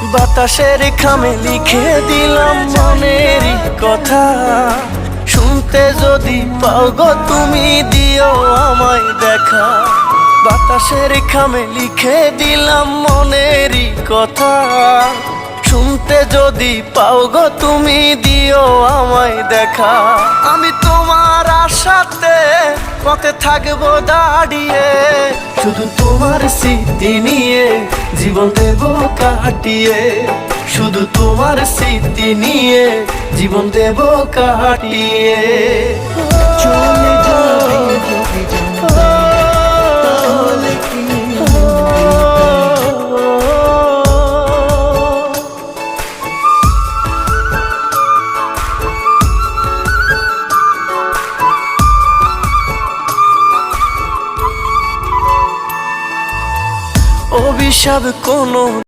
বাতাসের খামে লিখে দিলাম মনেরই কথা, শুনতে যদি পাও গো তুমি দিও আমায় দেখা। বাতাসের খামে লিখে দিলাম মনেরই কথা, শুনতে যদি পাও গো তুমি দিও আমায় দেখা। আমি তোমার আশাতে পথে থাকবো দাঁড়িয়ে, শুধু তোমার স্মৃতি নিয়ে জীবন দেব কাটিয়ে, শুধু তোমার স্মৃতি নিয়ে জীবন দেব কাটিয়ে। চলে যাবে যদি তাহলে কি অভিশাপ কোনো